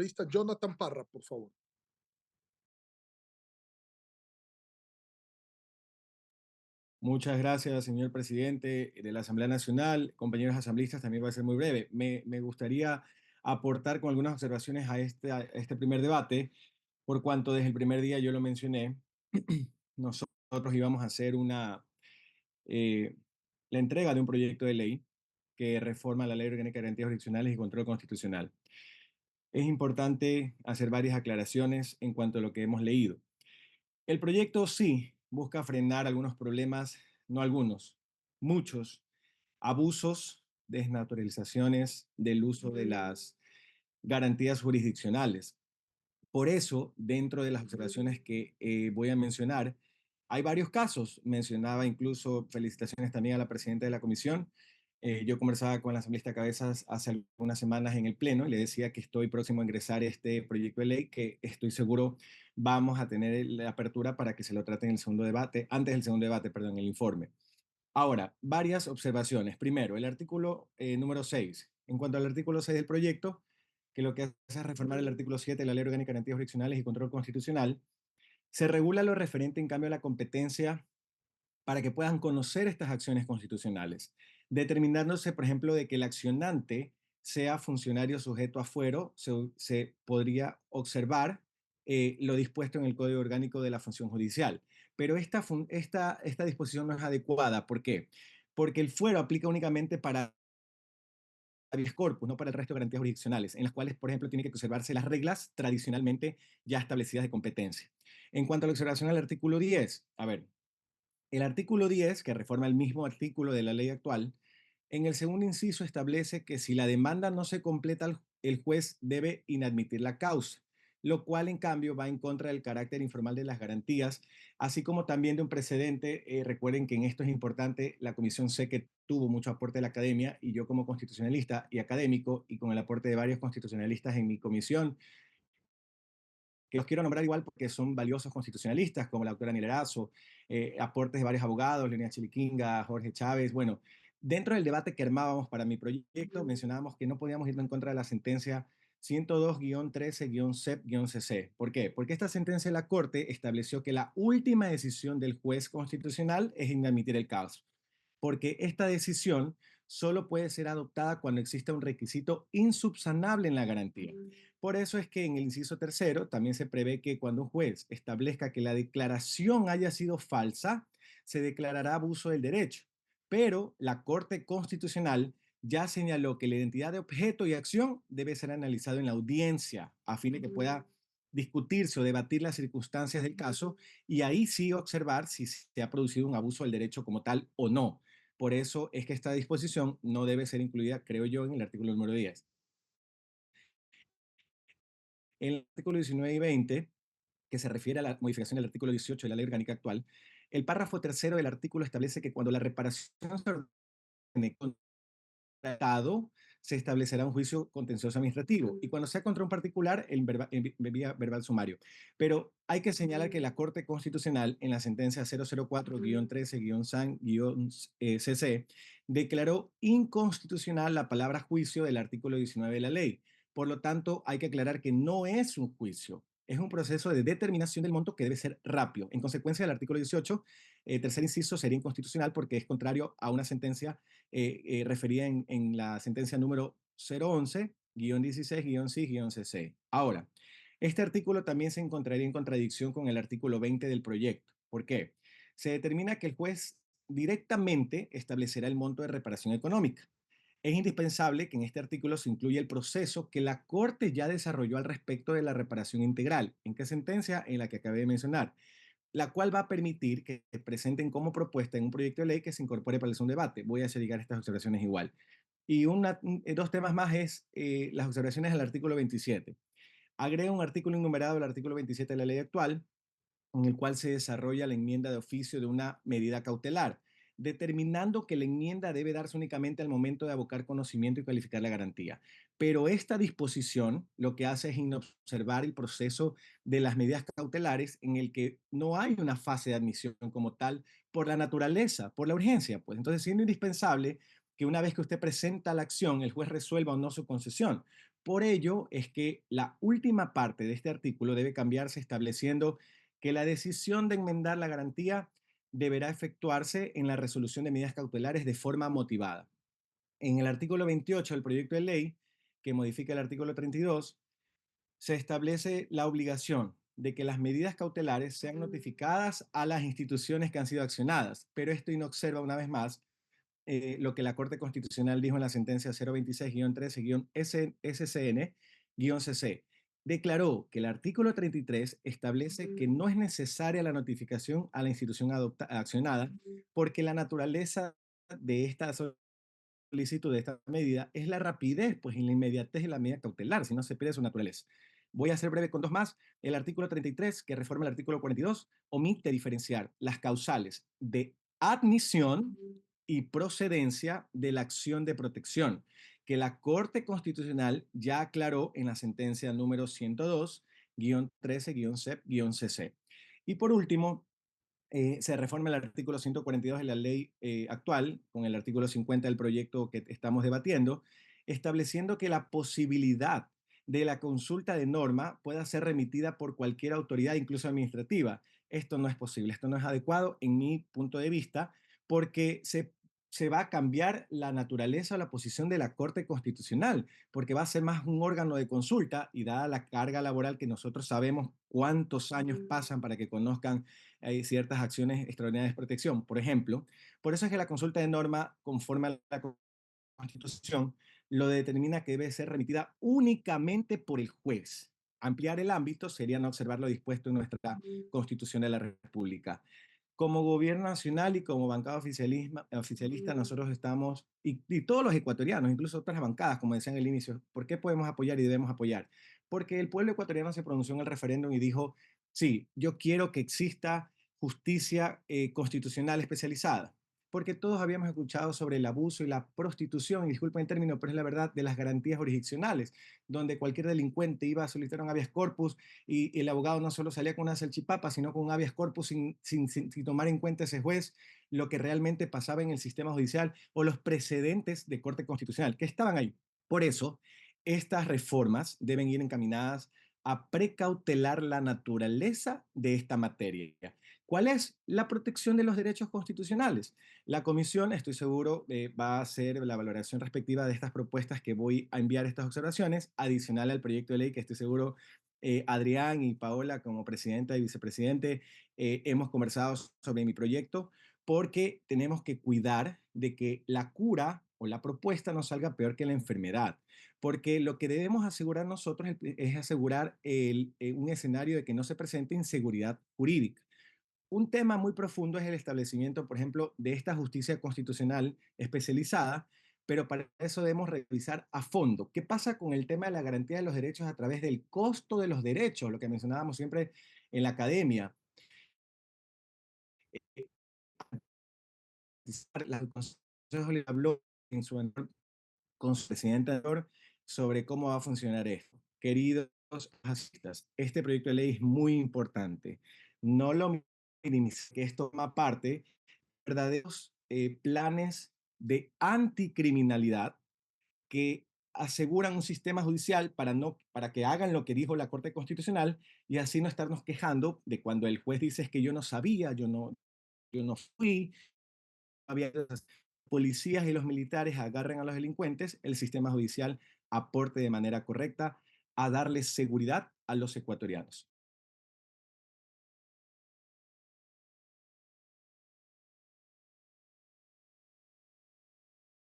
Lista Jonathan Parra, por favor. Muchas gracias, señor presidente de la Asamblea Nacional. Compañeros asambleístas, también va a ser muy breve. Me gustaría aportar con algunas observaciones a este primer debate, por cuanto desde el primer día yo lo mencioné, nosotros íbamos a hacer eh, la entrega de un proyecto de ley que reforma la Ley Orgánica de Garantías Jurisdiccionales y Control Constitucional. Es importante hacer varias aclaraciones en cuanto a lo que hemos leído. El proyecto sí busca frenar algunos problemas, no algunos, muchos abusos, desnaturalizaciones del uso de las garantías jurisdiccionales. Por eso, dentro de las observaciones que voy a mencionar, hay varios casos. Mencionaba incluso, felicitaciones también a la presidenta de la comisión. Yo conversaba con la asambleísta Cabezas hace algunas semanas en el Pleno y le decía que estoy próximo a ingresar este proyecto de ley, que estoy seguro vamos a tener la apertura para que se lo trate en el segundo debate, antes del segundo debate, perdón, el informe. Ahora, varias observaciones. Primero, el artículo número 6. En cuanto al artículo 6 del proyecto, que lo que hace es reformar el artículo 7 de la Ley Orgánica de Garantías Jurisdiccionales y Control Constitucional, se regula lo referente, en cambio, a la competencia para que puedan conocer estas acciones constitucionales, determinándose, por ejemplo, de que el accionante sea funcionario sujeto a fuero, se podría observar lo dispuesto en el Código Orgánico de la Función Judicial. Pero esta disposición no es adecuada. ¿Por qué? Porque el fuero aplica únicamente para habeas corpus, no para el resto de garantías jurisdiccionales, en las cuales, por ejemplo, tienen que observarse las reglas tradicionalmente ya establecidas de competencia. En cuanto a la observación al artículo 10, a ver, el artículo 10, que reforma el mismo artículo de la ley actual, en el segundo inciso establece que si la demanda no se completa, el juez debe inadmitir la causa, lo cual en cambio va en contra del carácter informal de las garantías, así como también de un precedente. Recuerden que en esto es importante, la comisión sé que tuvo mucho aporte de la academia y yo como constitucionalista y académico y con el aporte de varios constitucionalistas en mi comisión, que los quiero nombrar igual porque son valiosos constitucionalistas, como la doctora Nilerazo, aportes de varios abogados, Leonida Chiliquinga, Jorge Chávez. Bueno, dentro del debate que armábamos para mi proyecto, mencionábamos que no podíamos ir en contra de la sentencia 102-13-CEP-CC. ¿Por qué? Porque esta sentencia de la Corte estableció que la última decisión del juez constitucional es inadmitir el caso, porque esta decisión solo puede ser adoptada cuando exista un requisito insubsanable en la garantía. Por eso es que en el inciso tercero también se prevé que cuando un juez establezca que la declaración haya sido falsa, se declarará abuso del derecho. Pero la Corte Constitucional ya señaló que la identidad de objeto y acción debe ser analizado en la audiencia a fin de que pueda discutirse o debatir las circunstancias del caso y ahí sí observar si se ha producido un abuso del derecho como tal o no. Por eso es que esta disposición no debe ser incluida, creo yo, en el artículo número 10. En el artículo 19 y 20, que se refiere a la modificación del artículo 18 de la ley orgánica actual, el párrafo tercero del artículo establece que cuando la reparación se ordene tratado, se establecerá un juicio contencioso administrativo y cuando sea contra un particular, en vía verbal sumario. Pero hay que señalar que la Corte Constitucional, en la sentencia 004-13-SAN-CC, declaró inconstitucional la palabra juicio del artículo 19 de la ley. Por lo tanto, hay que aclarar que no es un juicio, es un proceso de determinación del monto que debe ser rápido. En consecuencia, el artículo 18, tercer inciso, sería inconstitucional porque es contrario a una sentencia referida en la sentencia número 011-16-CIS-CC. Ahora, este artículo también se encontraría en contradicción con el artículo 20 del proyecto. ¿Por qué? Se determina que el juez directamente establecerá el monto de reparación económica. Es indispensable que en este artículo se incluya el proceso que la Corte ya desarrolló al respecto de la reparación integral. ¿En qué sentencia? En la que acabé de mencionar, la cual va a permitir que se presenten como propuesta en un proyecto de ley que se incorpore para el segundo debate. Voy a hacer llegar estas observaciones igual. Y dos temas más es las observaciones del artículo 27. Agrega un artículo enumerado al artículo 27 de la ley actual, en el cual se desarrolla la enmienda de oficio de una medida cautelar, determinando que la enmienda debe darse únicamente al momento de abocar conocimiento y calificar la garantía. Pero esta disposición lo que hace es inobservar el proceso de las medidas cautelares en el que no hay una fase de admisión como tal por la naturaleza, por la urgencia. Pues entonces, siendo indispensable que una vez que usted presenta la acción, el juez resuelva o no su concesión, Por ello es que la última parte de este artículo debe cambiarse estableciendo que la decisión de enmendar la garantía deberá efectuarse en la resolución de medidas cautelares de forma motivada. En el artículo 28 del proyecto de ley, que modifica el artículo 32, se establece la obligación de que las medidas cautelares sean notificadas a las instituciones que han sido accionadas, pero esto inobserva una vez más lo que la Corte Constitucional dijo en la sentencia 026-13-SCN-CC. Declaró que el artículo 33 establece que no es necesaria la notificación a la institución accionada porque la naturaleza de esta solicitud de esta medida es la rapidez, pues, y la inmediatez de la medida cautelar, si no se pierde su naturaleza. Voy a ser breve con dos más. El artículo 33, que reforma el artículo 42, omite diferenciar las causales de admisión y procedencia de la acción de protección, que la Corte Constitucional ya aclaró en la sentencia número 102-13-CEP-CC. Y por último, se reforma el artículo 142 de la ley actual, con el artículo 50 del proyecto que estamos debatiendo, estableciendo que la posibilidad de la consulta de norma pueda ser remitida por cualquier autoridad, incluso administrativa. Esto no es posible, esto no es adecuado en mi punto de vista, porque se va a cambiar la naturaleza o la posición de la Corte Constitucional, porque va a ser más un órgano de consulta y dada la carga laboral que nosotros sabemos cuántos años pasan para que conozcan hay ciertas acciones extraordinarias de protección. Por ejemplo, por eso es que la consulta de norma, conforme a la Constitución, lo determina que debe ser remitida únicamente por el juez. Ampliar el ámbito sería no observar lo dispuesto en nuestra Constitución de la República. Como gobierno nacional y como bancada oficialista, nosotros estamos, y todos los ecuatorianos, incluso otras bancadas, como decían en el inicio, ¿por qué podemos apoyar y debemos apoyar? Porque el pueblo ecuatoriano se pronunció en el referéndum y dijo, sí, yo quiero que exista justicia constitucional especializada, porque todos habíamos escuchado sobre el abuso y la prostitución, y disculpen el término, pero es la verdad, de las garantías jurisdiccionales, donde cualquier delincuente iba a solicitar un habeas corpus y el abogado no solo salía con una salchipapa, sino con un habeas corpus sin tomar en cuenta ese juez lo que realmente pasaba en el sistema judicial o los precedentes de Corte Constitucional que estaban ahí. Por eso, estas reformas deben ir encaminadas a precautelar la naturaleza de esta materia. ¿Cuál es la protección de los derechos constitucionales? La comisión, estoy seguro, va a hacer la valoración respectiva de estas propuestas que voy a enviar estas observaciones, adicional al proyecto de ley que estoy seguro Adrián y Paola como presidenta y vicepresidente hemos conversado sobre mi proyecto porque tenemos que cuidar de que la cura o la propuesta no salga peor que la enfermedad, porque lo que debemos asegurar nosotros es asegurar un escenario de que no se presente inseguridad jurídica. Un tema muy profundo es el establecimiento, por ejemplo, de esta justicia constitucional especializada, pero para eso debemos revisar a fondo qué pasa con el tema de la garantía de los derechos a través del costo de los derechos, lo que mencionábamos siempre en la academia. El Consejo le habló en su anterior con su presidente anterior sobre cómo va a funcionar esto. Queridos asistas, este proyecto de ley es muy importante. No lo minimicen, que esto toma parte de verdaderos planes de anticriminalidad que aseguran un sistema judicial para que hagan lo que dijo la Corte Constitucional y así no estarnos quejando de cuando el juez dice es que yo no sabía, yo no fui, había policías y los militares agarren a los delincuentes, el sistema judicial aporte de manera correcta a darle seguridad a los ecuatorianos.